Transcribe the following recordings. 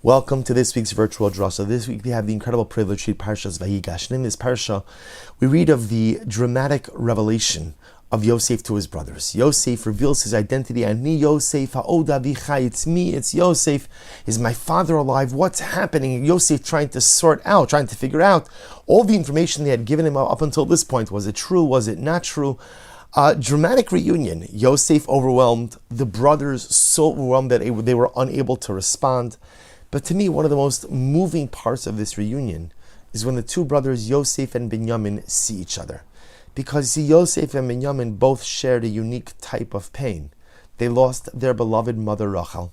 Welcome to this week's virtual Drasha. This week we have the incredible privilege to read Parshas Vayigash. And in this parsha, we read of the dramatic revelation of Yosef to his brothers. Yosef reveals his identity. Ani Yosef ha'od avichai. It's me, it's Yosef. Is my father alive? What's happening? Yosef trying to figure out all the information they had given him up until this point. Was it true? Was it not true? Dramatic reunion. Yosef overwhelmed. The brothers so overwhelmed that they were unable to respond. But to me, one of the most moving parts of this reunion is when the two brothers, Yosef and Binyamin, see each other. Because Yosef and Binyamin both shared a unique type of pain. They lost their beloved mother Rachel.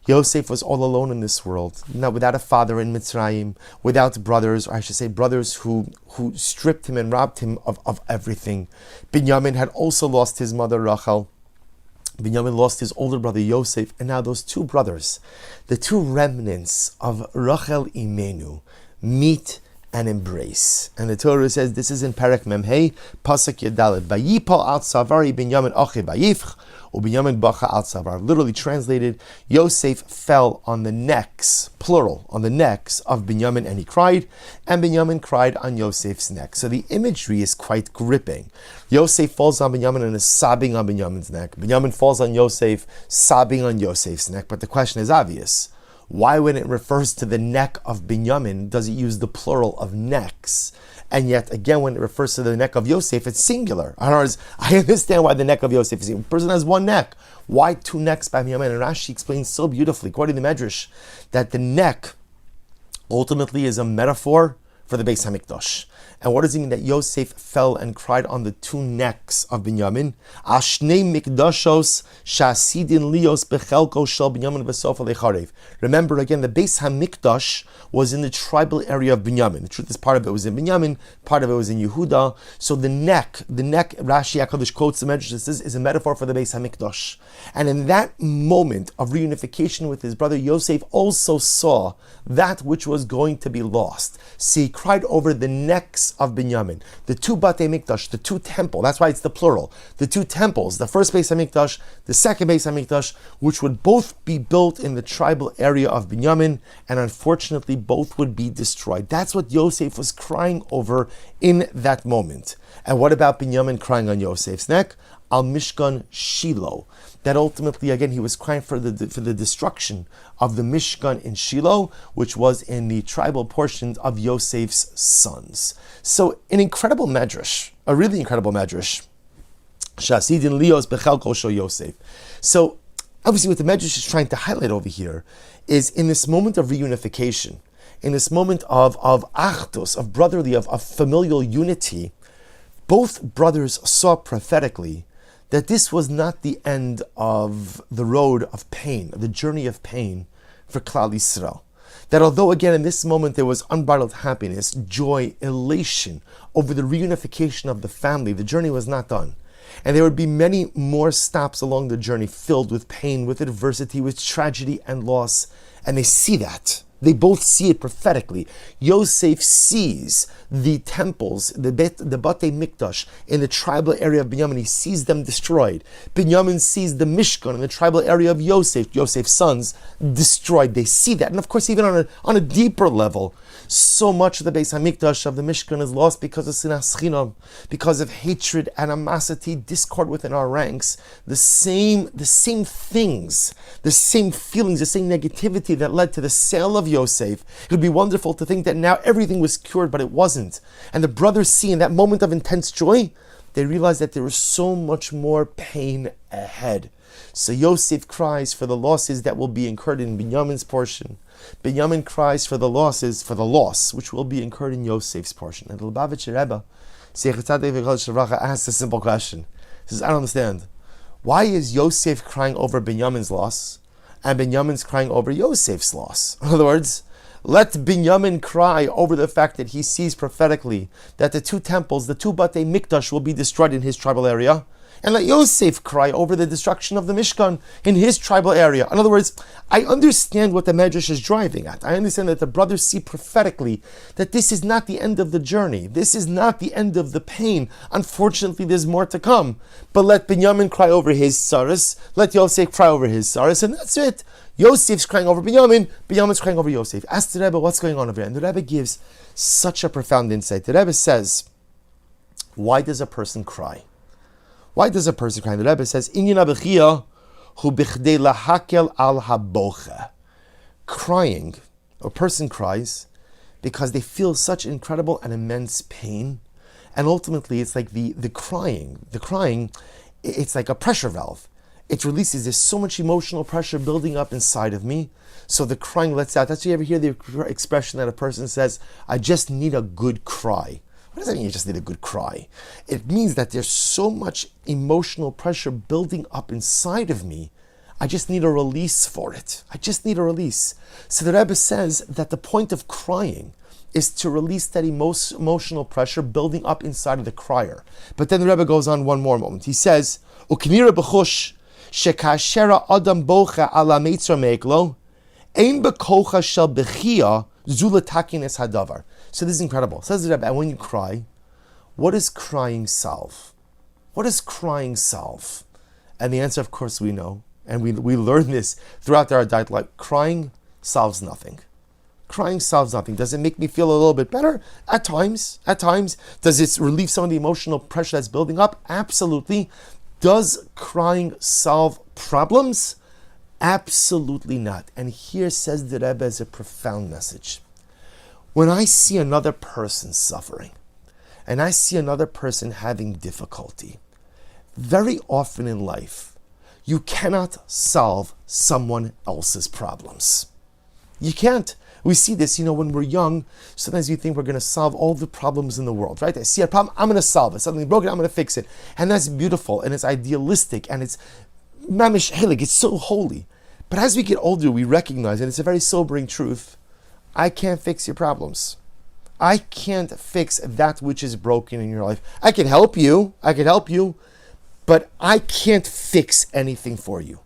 Yosef was all alone in this world, not without a father in Mitzrayim, without brothers, or I should say brothers who stripped him and robbed him of everything. Binyamin had also lost his mother Rachel. Binyamin lost his older brother Yosef, and now those two brothers, the two remnants of Rachel Imenu, meet and embrace. And the Torah says, this is in Perek Memhei, Pasuk Yedalet, Vayipal al Savari Binyamin Achi Vayifch, Binyamin Bacha al Savar. Literally translated, Yosef fell on the necks, plural, on the necks of Binyamin, and he cried, and Binyamin cried on Yosef's neck. So the imagery is quite gripping. Yosef falls on Binyamin and is sobbing on Binyamin's neck. Binyamin falls on Yosef, sobbing on Yosef's neck. But the question is obvious. Why, when it refers to the neck of Binyamin, does it use the plural of necks? And yet, again, when it refers to the neck of Yosef, it's singular. In other words, I understand why the neck of Yosef is singular. A person has one neck. Why two necks by Binyamin? And Rashi explains so beautifully, quoting the Medrash, that the neck ultimately is a metaphor for the Beis HaMikdash. And what does it mean that Yosef fell and cried on the two necks of Binyamin? Ashnei mikdashos shasidin lios bechelko shel Binyamin v'sof alecharev. Remember again, the Beis HaMikdash was in the tribal area of Binyamin. The truth is, part of it was in Binyamin, part of it was in Yehuda. So the neck, Rashi HaKadosh quotes the Medrash, says, is a metaphor for the Beis HaMikdash. And in that moment of reunification with his brother, Yosef also saw that which was going to be lost. See, he cried over the necks of Binyamin, the two Batei Mikdash, the two temple, that's why it's the plural, the two temples, the first Beis HaMikdash, the second Beis HaMikdash, which would both be built in the tribal area of Binyamin, and unfortunately both would be destroyed. That's what Yosef was crying over in that moment. And what about Binyamin crying on Yosef's neck? Al Mishkan Shiloh. That ultimately, again, he was crying for the destruction of the Mishkan in Shiloh, which was in the tribal portions of Yosef's sons. So, an incredible medrash, a really incredible medrash. Shasidin lios bechel kosho Yosef. So, obviously, what the medrash is trying to highlight over here is in this moment of reunification, in this moment of achdus, of brotherly, of familial unity, both brothers saw prophetically that this was not the end of the road of pain, the journey of pain for Klal Yisrael. That although again in this moment there was unbridled happiness, joy, elation over the reunification of the family, the journey was not done. And there would be many more stops along the journey filled with pain, with adversity, with tragedy and loss. And they see that. They both see it prophetically. Yosef sees the temples, the Batei Mikdash in the tribal area of Binyamin. He sees them destroyed. Binyamin sees the Mishkan in the tribal area of Yosef, Yosef's sons, destroyed. They see that. And of course, even on a deeper level, so much of the Beis HaMikdash of the Mishkan is lost because of sinas chinam, because of hatred, animosity, discord within our ranks. The same things, the same feelings, the same negativity that led to the sale of Yosef. It would be wonderful to think that now everything was cured, but it wasn't. And the brothers see in that moment of intense joy, they realize that there was so much more pain ahead. So Yosef cries for the losses that will be incurred in Binyamin's portion. Binyamin cries for the loss which will be incurred in Yosef's portion. And the Lubavitcher Rebbe, asks a simple question. He says, I don't understand. Why is Yosef crying over Binyamin's loss and Binyamin's crying over Yosef's loss? In other words, let Binyamin cry over the fact that he sees prophetically that the two temples, the two Batei Mikdash, will be destroyed in his tribal area. And let Yosef cry over the destruction of the Mishkan in his tribal area. In other words, I understand what the Medrash is driving at. I understand that the brothers see prophetically that this is not the end of the journey. This is not the end of the pain. Unfortunately, there's more to come. But let Binyamin cry over his saras. Let Yosef cry over his saras. And that's it. Yosef's crying over Binyamin, Binyamin's crying over Yosef. Ask the Rebbe, what's going on over here? And the Rebbe gives such a profound insight. The Rebbe says, why does a person cry? Why does a person cry? The Rebbe says, Inyan abechia hu bichdei lahakel al habocha. Crying, a person cries because they feel such incredible and immense pain. And ultimately, it's like the crying, it's like a pressure valve. It releases, there's so much emotional pressure building up inside of me. So the crying lets out. That's why you ever hear the expression that a person says, I just need a good cry. What does that mean, you just need a good cry? It means that there's so much emotional pressure building up inside of me. I just need a release for it. I just need a release. So the Rebbe says that the point of crying is to release that emotional pressure building up inside of the crier. But then the Rebbe goes on one more moment. He says, Uknira b'chush shekashera adam bocha ala meitzar meiklo ein bekocha shel bechia zulatakin hadavar. So this is incredible. Says the Rebbe, when you cry, what does crying solve? What does crying solve? And the answer, of course, we know. And we learn this throughout our diet life. Crying solves nothing. Crying solves nothing. Does it make me feel a little bit better? At times. At times. Does it relieve some of the emotional pressure that's building up? Absolutely. Does crying solve problems? Absolutely not. And here says the Rebbe as a profound message. When I see another person suffering, and I see another person having difficulty, very often in life, you cannot solve someone else's problems. You can't. We see this, when we're young, sometimes we think we're going to solve all the problems in the world, right? I see a problem, I'm going to solve it. Something broken, I'm going to fix it. And that's beautiful, and it's idealistic, and it's mamish helig, it's so holy. But as we get older, we recognize, and it's a very sobering truth, I can't fix your problems. I can't fix that which is broken in your life. I can help you, but I can't fix anything for you.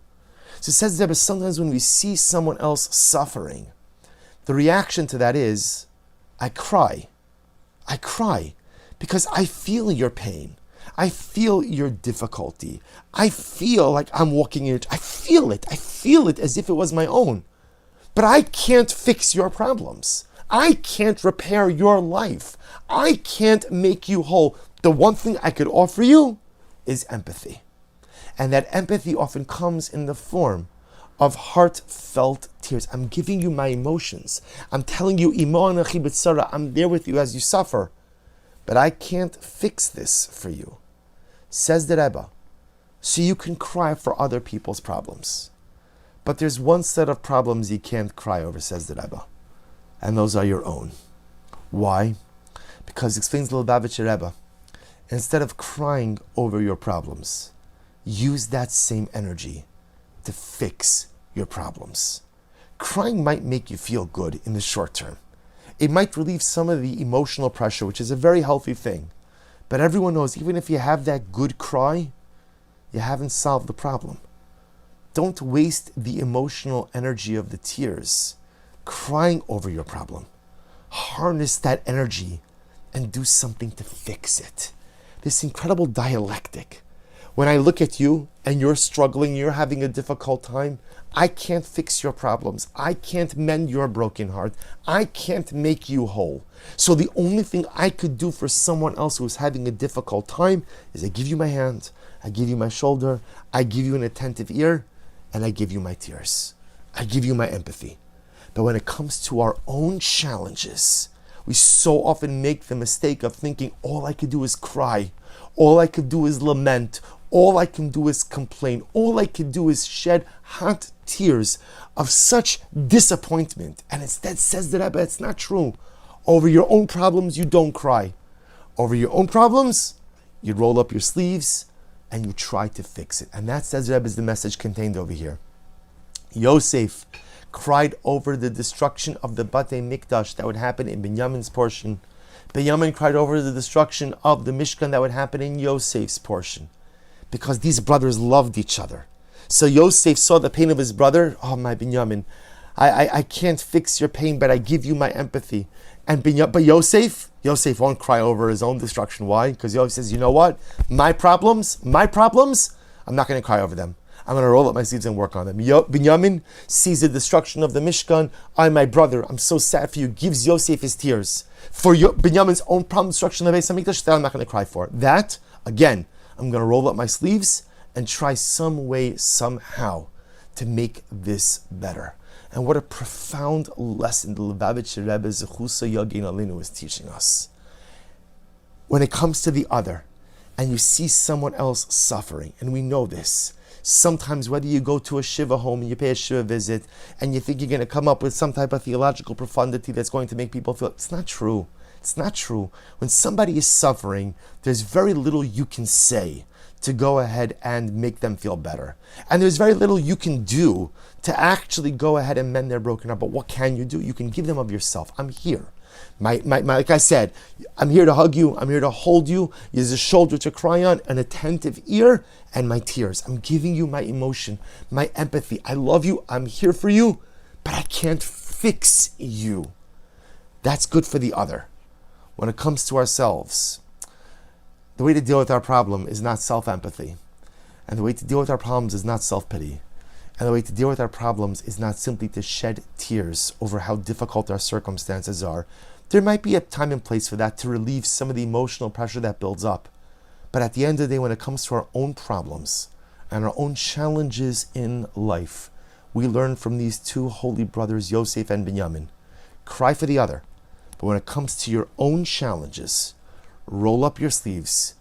So it says that sometimes when we see someone else suffering, the reaction to that is, I cry. I cry because I feel your pain. I feel your difficulty. I feel like I'm walking in it. I feel it. I feel it as if it was my own. But I can't fix your problems. I can't repair your life. I can't make you whole. The one thing I could offer you is empathy. And that empathy often comes in the form of heartfelt tears. I'm giving you my emotions. I'm telling you, I'm there with you as you suffer. But I can't fix this for you. Says the Rebbe, so you can cry for other people's problems. But there's one set of problems you can't cry over, says the Rebbe. And those are your own. Why? Because, explains the Lubavitcher Rebbe, instead of crying over your problems, use that same energy to fix your problems. Crying might make you feel good in the short term. It might relieve some of the emotional pressure, which is a very healthy thing. But everyone knows, even if you have that good cry, you haven't solved the problem. Don't waste the emotional energy of the tears crying over your problem. Harness that energy and do something to fix it. This incredible dialectic. When I look at you and you're struggling, you're having a difficult time, I can't fix your problems. I can't mend your broken heart. I can't make you whole. So the only thing I could do for someone else who's having a difficult time is I give you my hand, I give you my shoulder, I give you an attentive ear, and I give you my tears. I give you my empathy. But when it comes to our own challenges, we so often make the mistake of thinking all I could do is cry, all I could do is lament, all I can do is complain, all I can do is shed hot tears of such disappointment. And instead, says the Rebbe, it's not true. Over your own problems, you don't cry. Over your own problems, you roll up your sleeves and you try to fix it. And that, says the Rebbe, is the message contained over here. Yosef cried over the destruction of the Batei Mikdash that would happen in Binyamin's portion. Binyamin cried over the destruction of the Mishkan that would happen in Yosef's portion. Because these brothers loved each other. So Yosef saw the pain of his brother. Oh, my Binyamin, I can't fix your pain, but I give you my empathy. But Yosef won't cry over his own destruction. Why? Because Yosef says, you know what? My problems, I'm not going to cry over them. I'm going to roll up my sleeves and work on them. Binyamin sees the destruction of the Mishkan. My brother, I'm so sad for you. Gives Yosef his tears. For Binyamin's own problem, destruction of the Beis HaMikdash, that I'm not going to cry for. That, again, I'm going to roll up my sleeves and try some way, somehow, to make this better. And what a profound lesson the Lubavitcher Rebbe Zechusa Yagin Alinu is teaching us. When it comes to the other, and you see someone else suffering, and we know this, sometimes whether you go to a Shiva home and you pay a Shiva visit, and you think you're going to come up with some type of theological profundity that's going to make people feel, it's not true. It's not true. When somebody is suffering, there's very little you can say to go ahead and make them feel better. And there's very little you can do to actually go ahead and mend their broken heart. But what can you do? You can give them of yourself. I'm here. Like I said, I'm here to hug you. I'm here to hold you. There's a shoulder to cry on, an attentive ear, and my tears. I'm giving you my emotion, my empathy. I love you. I'm here for you, but I can't fix you. That's good for the other. When it comes to ourselves, the way to deal with our problem is not self-empathy. And the way to deal with our problems is not self-pity. And the way to deal with our problems is not simply to shed tears over how difficult our circumstances are. There might be a time and place for that to relieve some of the emotional pressure that builds up. But at the end of the day, when it comes to our own problems and our own challenges in life, we learn from these two holy brothers, Yosef and Binyamin. Cry for the other. But when it comes to your own challenges, roll up your sleeves,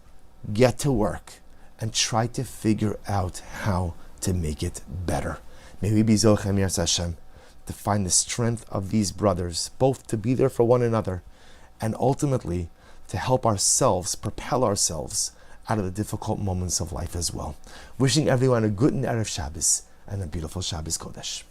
get to work, and try to figure out how to make it better. May we be Zochem Yirtzeh Hashem to find the strength of these brothers, both to be there for one another, and ultimately to help ourselves, propel ourselves out of the difficult moments of life as well. Wishing everyone a good and Erev Shabbos and a beautiful Shabbos Kodesh.